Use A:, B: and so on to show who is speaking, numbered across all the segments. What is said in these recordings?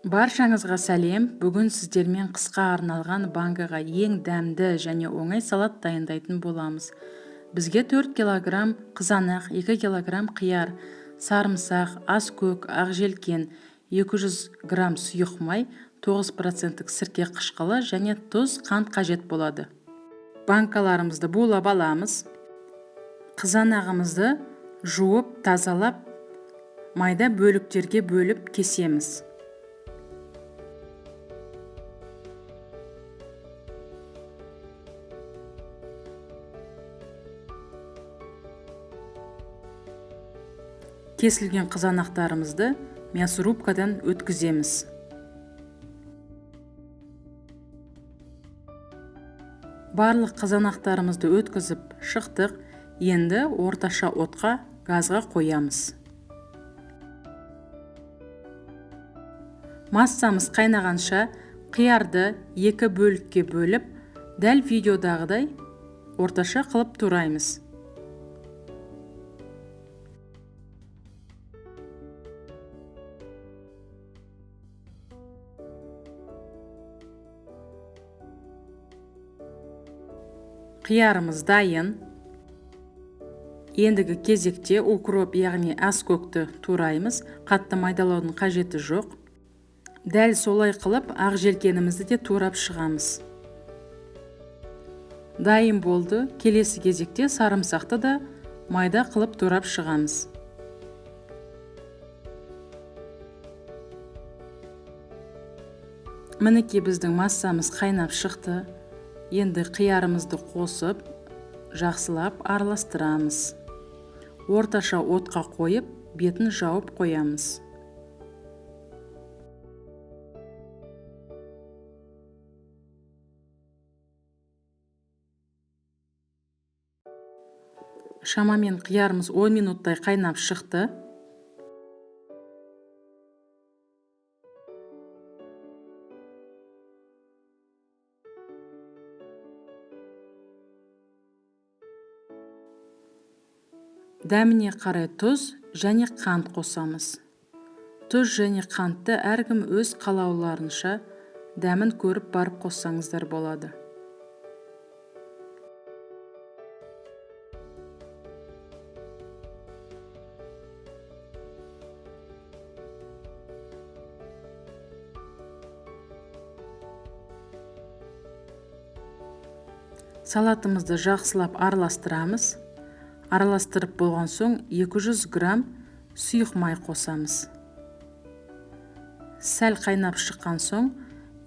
A: Баршаңызға сәлем. Бүгін сіздермен қысқа арналған банкаға ең дәмді және оңай салат дайындайтын боламыз. Бізге 4 кг қызанақ, 2 кг қияр, сарымсақ, аскөк, ақжелкен, 200 грамм сұйық май, 9% сірке қышқылы және тұз, қант қажет болады. Банкаларымызды булап аламыз. Қызанағымызды жуып, тазалап, майда бөліктерге бөліп кесеміз. Кесілген қызанақтарымызды мясорубкадан өткіземіз. Барлық қызанақтарымызды өткізіп шықтық. Енді орташа отқа газға қоямыз. Массамыз қайнағанша қиярды 2 бөлікке бөліп, дәл видеодағыдай орташа қылып тураймыз. Қиярымыз дайын. Ендігі кезекте укроп, яғни аскөкті тураймыз. Қатты майдалаудың қажеті жоқ. Дәл солай қылып, ақжелкенімізді де турап шығамыз. Дайын болды. Келесі кезекте сарымсақты да майда қылып турап шығамыз. Мінекей біздің массамыз қайнап шықты. Енді қиярымызды қосып, жақсылап араластырамыз. Орташа отқа қойып, бетін жауып қоямыз. Шамамен қиярымыз 10 минуттай қайнап шықты. Дәміне қарай тұз және қант қосамыз. Тұз және қантты әркім өз қалауларынша дәмін көріп барып қоссаңыздар болады. Салатымызды жақсылап араластырамыз. Араластырып болған соң 200 грамм сұйық май қосамыз. Сәл қайнап шыққан соң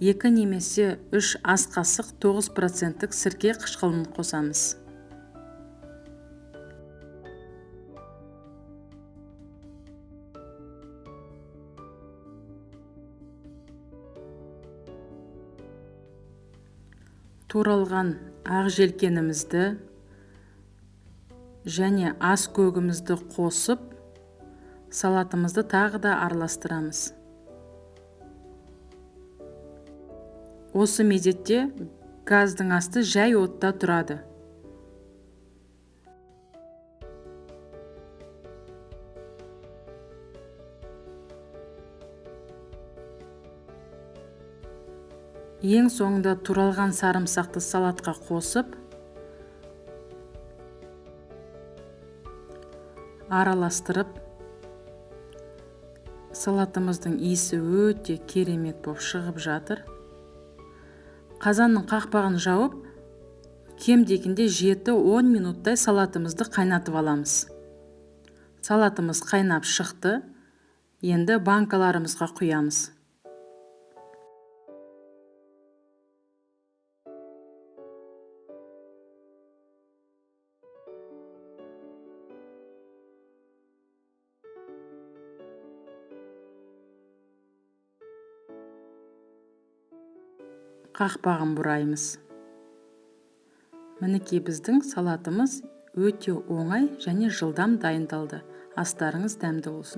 A: 2 немесе 3 ас қасық 9% сірке қышқылын қосамыз. Туралған ақжелкенімізді және аскөгімізді қосып, салатымызды тағы да араластырамыз. Осы мезетте газдың асты жай отта тұрады. Ең соңында туралған сарымсақты салатқа қосып, араластырып, салатымыздың иісі өте керемет болып шығып жатыр. Қазанның қақпағын жауып, кем дегенде 7-10 минуттай салатымызды қайнатып аламыз. Салатымыз қайнап шықты. Енді банкаларымызға құямыз. Қақпағын бұраймыз. Мінекей біздің салатымыз өте оңай және жылдам дайындалды. Астарыңыз дәмді болсын.